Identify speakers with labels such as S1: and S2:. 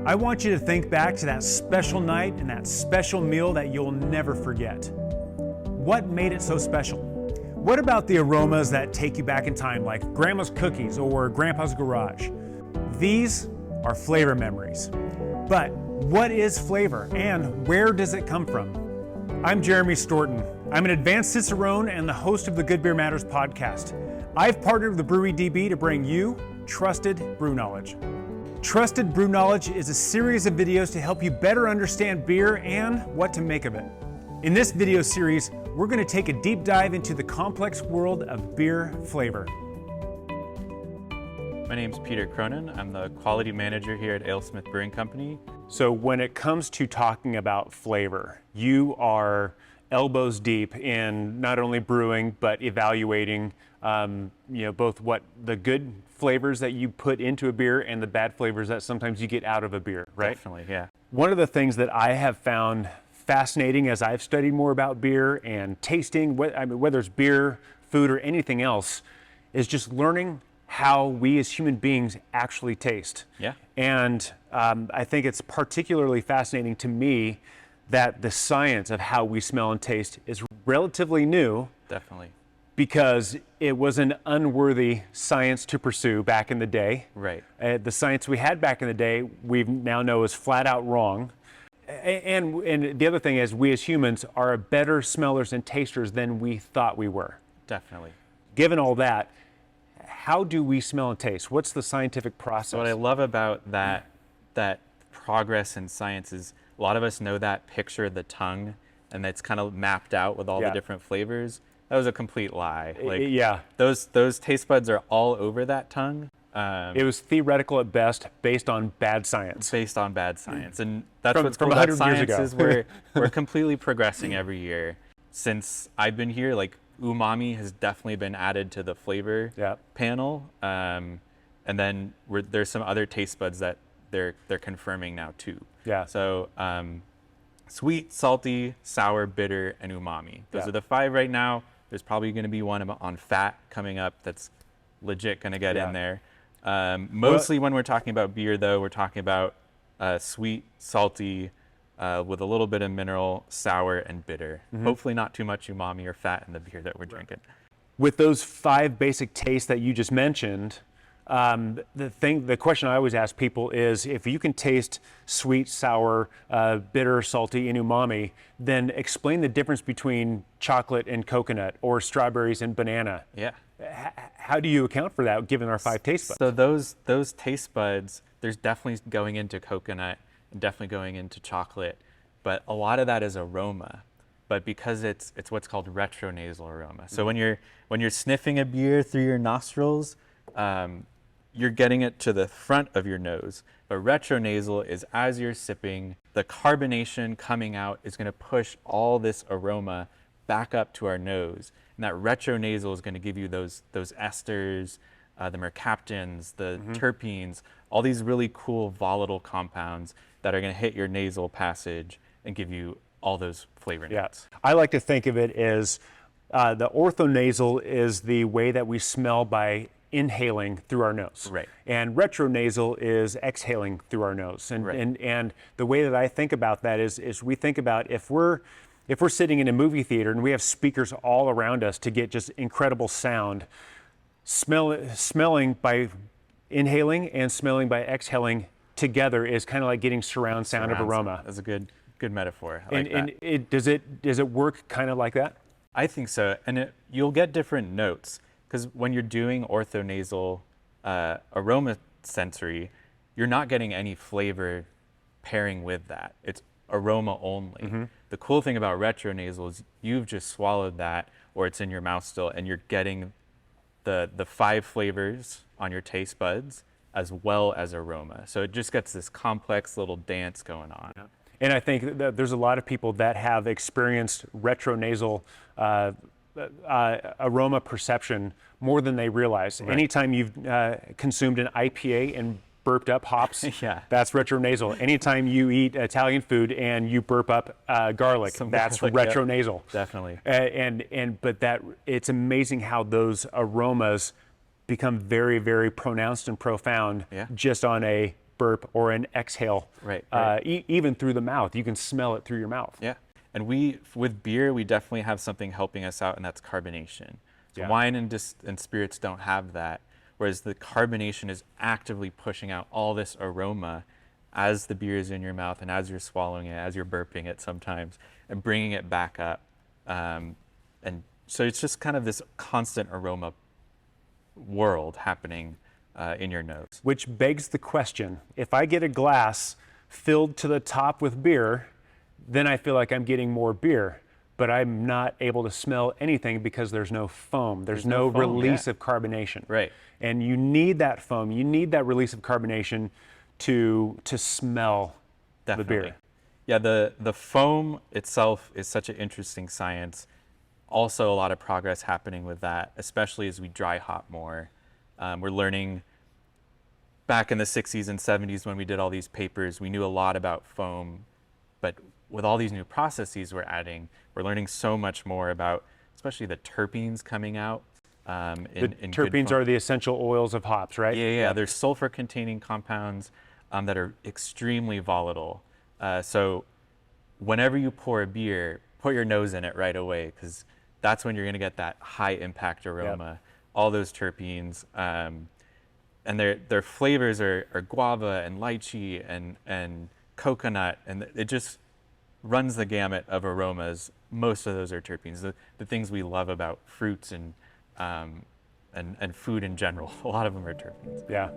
S1: I want you to think back to that special night and that special meal that you'll never forget. What made it so special? What about the aromas that take you back in time, like Grandma's cookies or Grandpa's garage? These are flavor memories. But what is flavor and where does it come from? I'm Jeremy Storton. I'm an Advanced Cicerone and the host of the Good Beer Matters podcast. I've partnered with the BrewDB to bring you trusted brew knowledge. Trusted Brew Knowledge is a series of videos to help you better understand beer and what to make of it. In this video series, we're going to take a deep dive into the complex world of beer flavor.
S2: My name's Peter Cronin. I'm the quality manager here at AleSmith Brewing Company.
S1: So when it comes to talking about flavor, you are elbows deep in not only brewing, but evaluating both what the good flavors that you put into a beer and the bad flavors that sometimes you get out of a beer, right?
S2: Definitely, yeah.
S1: One of the things that I have found fascinating as I've studied more about beer and tasting, whether it's beer, food, or anything else, is just learning how we as human beings actually taste.
S2: Yeah.
S1: And I think it's particularly fascinating to me that the science of how we smell and taste is relatively new.
S2: Definitely.
S1: Because it was an unworthy science to pursue back in the day.
S2: Right.
S1: The science we had back in the day, we now know is flat out wrong. And the other thing is, we as humans are better smellers and tasters than we thought we were.
S2: Definitely.
S1: Given all that, how do we smell and taste? What's the scientific process?
S2: So what I love about that progress in science is a lot of us know that picture of the tongue, and it's kind of mapped out with all the different flavors. That was a complete lie.
S1: Yeah.
S2: Those taste buds are all over that tongue.
S1: It was theoretical at best, based on bad science.
S2: Based on bad science, and that's what's
S1: from
S2: cool about
S1: 100 years
S2: science
S1: ago.
S2: is we're completely progressing every year. Since I've been here, like umami has definitely been added to the flavor panel, and then there's some other taste buds that they're confirming now too.
S1: Yeah.
S2: So sweet, salty, sour, bitter, and umami. Those are the 5 right now. There's probably going to be one on fat coming up that's legit going to get in there. Mostly when we're talking about beer, though, we're talking about sweet, salty, with a little bit of mineral, sour, and bitter. Hopefully not too much umami or fat in the beer that we're drinking. With
S1: those 5 basic tastes that you just mentioned, the question I always ask people is, if you can taste sweet, sour, bitter, salty, and umami, then explain the difference between chocolate and coconut or strawberries and banana.
S2: Yeah.
S1: How do you account for that given our 5 taste buds?
S2: So those taste buds, there's definitely going into coconut and definitely going into chocolate, but a lot of that is aroma. But because it's what's called retronasal aroma. So when you're sniffing a beer through your nostrils, you're getting it to the front of your nose. But retronasal is as you're sipping, the carbonation coming out is going to push all this aroma back up to our nose. And that retronasal is going to give you those esters, the mercaptans, the terpenes, all these really cool volatile compounds that are going to hit your nasal passage and give you all those flavor notes.
S1: I like to think of it as the orthonasal is the way that we smell by inhaling through our nose.
S2: Right.
S1: And retronasal is exhaling through our nose. And the way that I think about that is we think about if we're sitting in a movie theater and we have speakers all around us to get just incredible sound, smelling by inhaling and smelling by exhaling together is kind of like getting surround sound of aroma.
S2: That's a good metaphor. I like that.
S1: Does it work kind of like that?
S2: I think so, and you'll get different notes, because when you're doing orthonasal aroma sensory, you're not getting any flavor pairing with that. It's aroma only. The cool thing about retronasal is you've just swallowed that, or it's in your mouth still, and you're getting the 5 flavors on your taste buds as well as aroma. So it just gets this complex little dance going on.
S1: Yeah. And I think that there's a lot of people that have experienced retronasal aroma perception more than they realize.
S2: Right.
S1: Anytime you've consumed an IPA and burped up hops, that's retronasal. Anytime you eat Italian food and you burp up garlic, that's retronasal.
S2: Definitely.
S1: But it's amazing how those aromas become very, very pronounced and profound just on a burp or an exhale.
S2: Right,
S1: Even through the mouth, you can smell it through your mouth.
S2: Yeah, and with beer, we definitely have something helping us out, and that's carbonation. So
S1: Yeah.
S2: wine and spirits don't have that, whereas the carbonation is actively pushing out all this aroma as the beer is in your mouth and as you're swallowing it, as you're burping it sometimes, and bringing it back up. And so it's just kind of this constant aroma world happening in your nose.
S1: Which begs the question, if I get a glass filled to the top with beer, then I feel like I'm getting more beer, but I'm not able to smell anything because there's no foam. There's no
S2: foam,
S1: release
S2: yeah.
S1: of carbonation.
S2: Right.
S1: And you need that foam, you need that release of carbonation to smell
S2: Definitely.
S1: the beer.
S2: Yeah, the foam itself is such an interesting science. Also, a lot of progress happening with that, especially as we dry hop more. We're learning back in the 60s and 70s when we did all these papers, we knew a lot about foam, but with all these new processes we're adding, we're learning so much more about, especially the terpenes coming out.
S1: The terpenes are the essential oils of hops, right?
S2: Yeah. There's sulfur-containing compounds that are extremely volatile. So whenever you pour a beer, put your nose in it right away, because that's when you're going to get that high-impact aroma. All those terpenes, and their flavors are guava and lychee and coconut, and it just runs the gamut of aromas. Most of those are terpenes. The things we love about fruits and food in general, a lot of them are terpenes.
S1: Yeah.